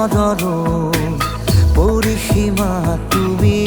আদৰৰ পৰিসীমা তুমি।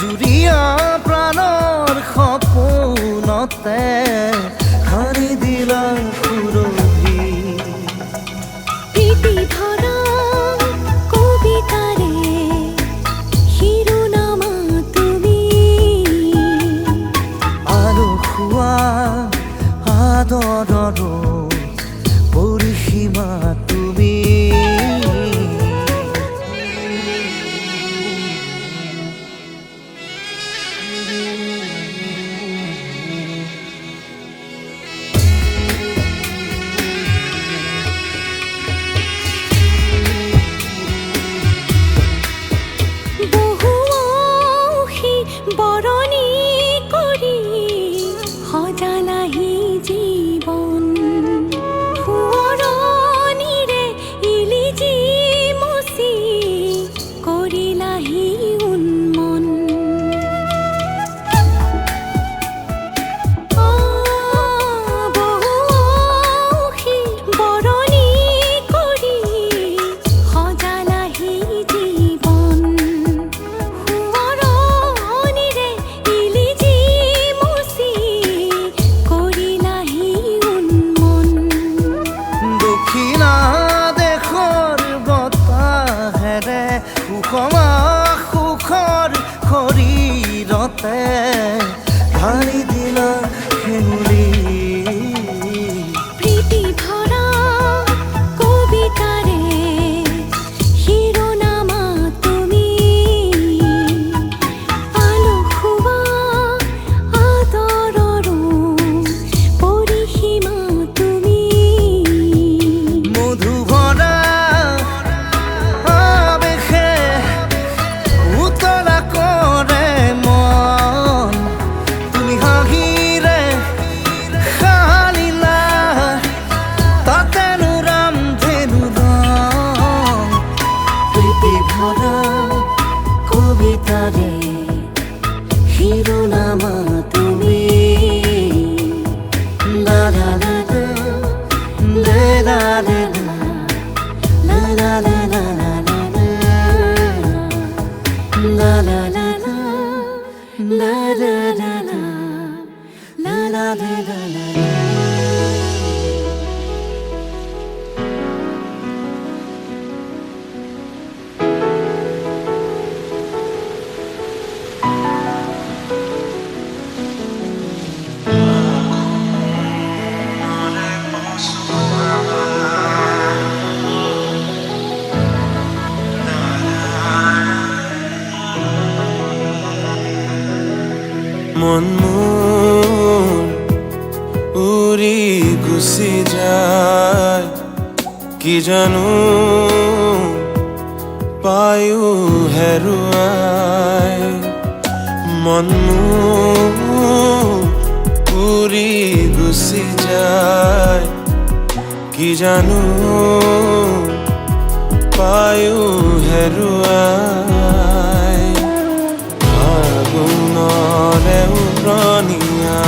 জুৰিয়া প্ৰাণৰ সপোনতে সাৰি দিলা সুৰভি। প্ৰীতি ভৰা কবিতাৰে শিৰোনামা তুমি। আৰু খোৱা আদৰৰ পৰিসীমা তুমি। বৰণী কৰি সজালাহি জীৱন। সোঁৱৰণিৰে ইলিজি মচি কৰিলাহি উন্মন। বহু বৰণী কৰি সজালাহি জীৱন। সুষমা সুখৰ শৰীৰতে ঢালি দিলা শিঙুলি। প্ৰীতি ভৰা কবিতাৰে শিৰোনামা তুমি। আলসুৱা আদৰৰ পৰিসীমা তুমি। মধু ভৰা কবিতাৰে শিৰোনামা তুমি। লা লা লা লা লা লা লা লা লা লা লা লা লা লা লা লা। মন মোৰ উৰি গুচি যায় কি জানো পায়ো হেৰুৱাই। মন মোৰ উৰি গুচি যায় কি জানো পায়ো হেৰুৱাই। ফাগুনৰে উৰণীয়া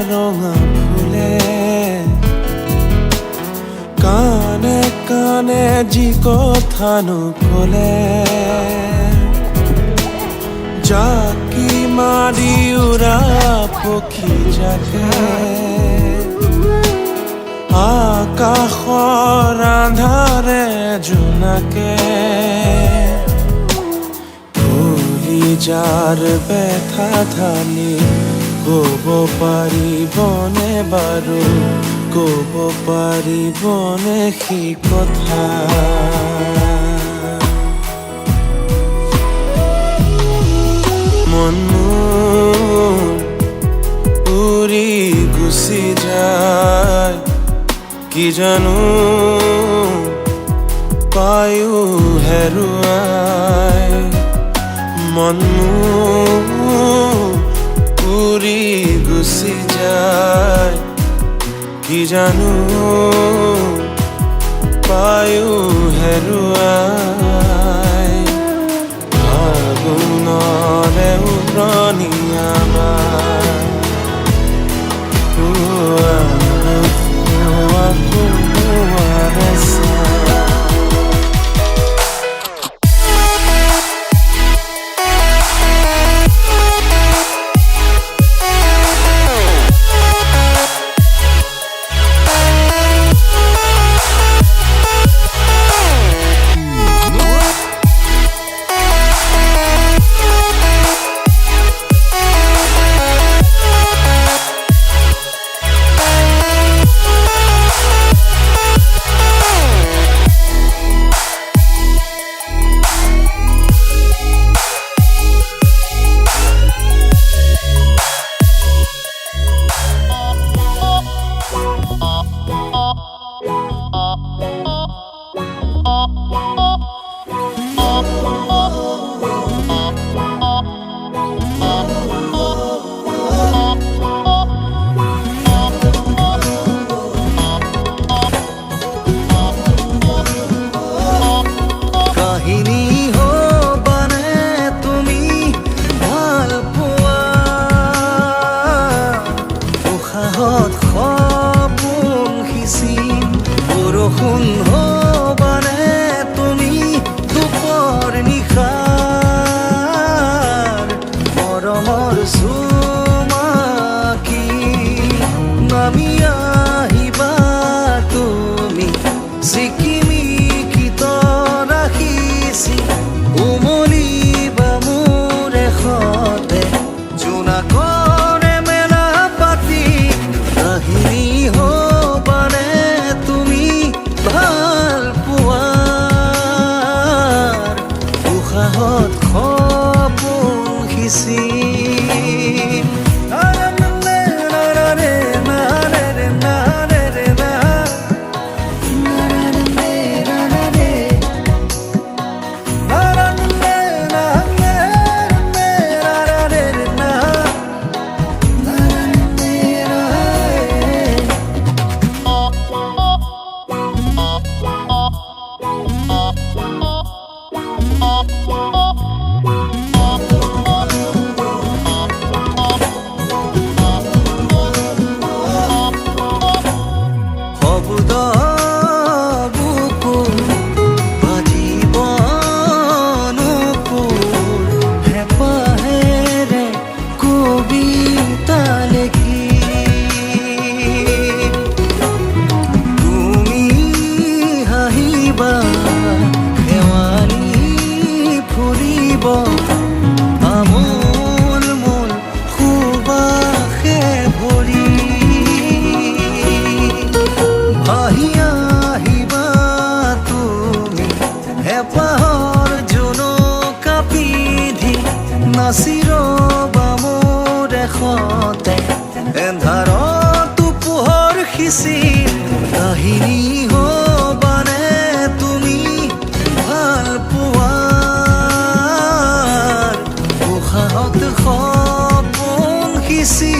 ৰঙা ফুলে কানে কানে যি কথা নকলে জাকি মাৰি উৰা পক্ষী জাকে আকাশৰ আন্ধাৰে জোনাকে যাৰ ব্যথা ধানি ক'ব পাৰিবনে বাৰু ক'ব পাৰিবনে সেই কথা মন মোৰ উৰি গুচি যায় কি জানো পায়ো হেৰুৱাই মন উৰি গুচি যায় কি জানো পায়ো হেৰুৱাই ফাগুনৰে উৰণীয়া বৰষুণ হবানে তুমি দুপৰ নিশাৰ মৰমৰ চুমাকি নামি আহিবা তুমি চিকিমিকি ৰাখিছি উমলিবা মোৰ এখতে জোনাকৰে মেলা পাতি কাহিনী হবানে তুমি ভাল পোৱাৰ উশাহত সপোন সিঁচি আমোল মোল সুবাসে ভৰি ভাহি আহিবা তুমি হেঁপাহৰ জোনকা পিন্ধি নাচি ৰবা মোৰ এখতে এন্ধাৰতো পোহৰ সিঁচি কাহিনী হবানে তুমি ভাল পোৱা উশাহত সপোন সিঁচি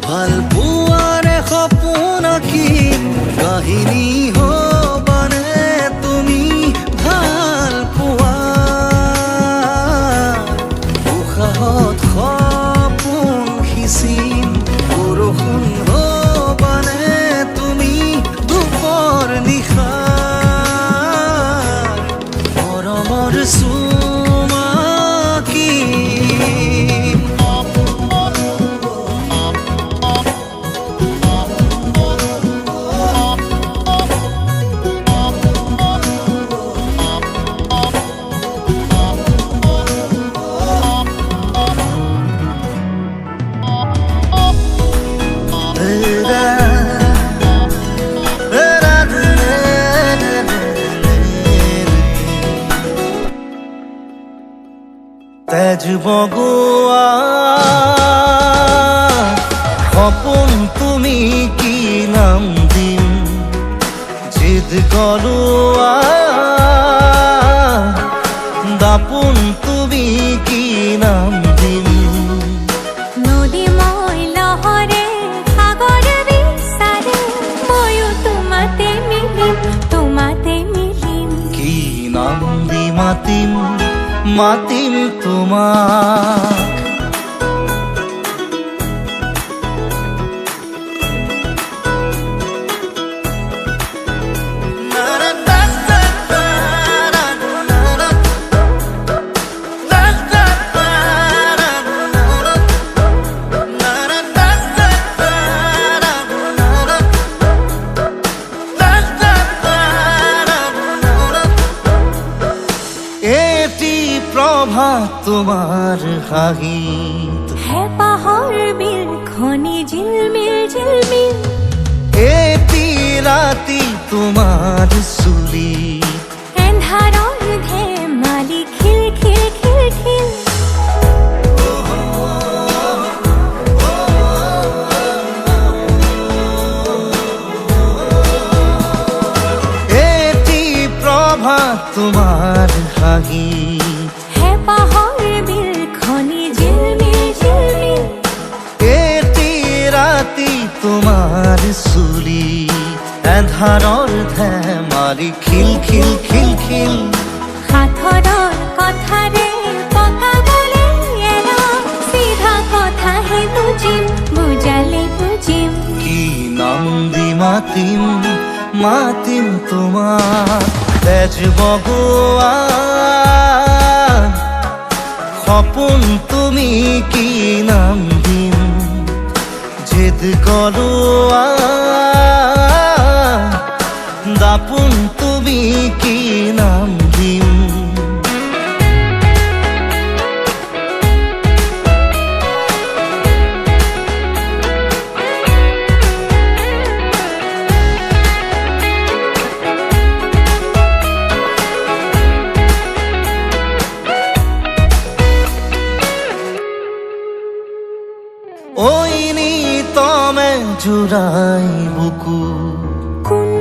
ভাল পোৱাৰে সপোন আঁকিম কাহিনী হবানে তুমি ভাল পোৱা উশাহত সপোন সিঁচিম বৰষুণ হবানে তুমি দুপৰ নিশা মৰমৰ চুমাকি তেজ বগোৱা সপোন তুমি কি নাম দিম জিদ কৰোৱা দাপোন তুমি কি নাম দিম নদী মই লহৰে সাগৰ বিচাৰে ময়ো তোমাতে মিলিম কি নাম দি মাতিম মাতিম তোমাক প্ৰভাত তোমাৰ হাঁহিত হেঁপাহৰ বিল খনি ঝিলমিল এটি ৰাতি তোমাৰ চুলি এন্ধাৰৰ ধেমালি খিল এটি প্ৰভাত তোমাৰ হাঁহিত হেঁপাহৰ বিল খনি ঝিলমিল এটি ৰাতি তোমাৰ চুলি এন্ধাৰৰ ধেমালি খিল সাঁথৰৰ কথাৰে পকাবলে এৰা চিধা কথাহে বুজালে বুজিম কি নাম দি মাতিম তোমাক তেজ বগোৱা সপোন তুমি কি নাম দিম জিদ কৰোৱা দাপোন তুমি কি নাম দিম ওই নিতমে জুড়াই বুকু কোন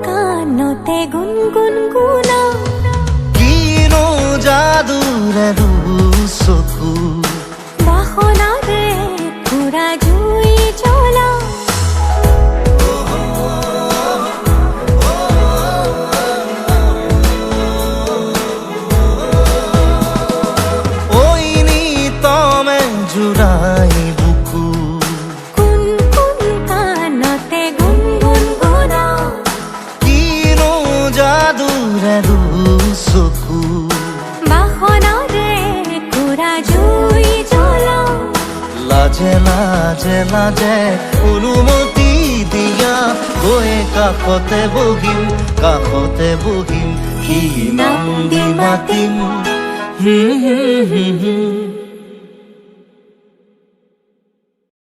কানতে গুনগুনা কিনো যাদুৰে চকু বাসনাৰে পুৰা জুই জ্বলা ওই নিতমে জুড়াই বুকু কোন কানতে গুনগুনা কিনো যাদুৰে চকু বাসনাৰে পুৰা জুই জ্বলা লাজে অনুমতি দিয়া গৈ কাষতে বহিম কি নাম দি মাতিম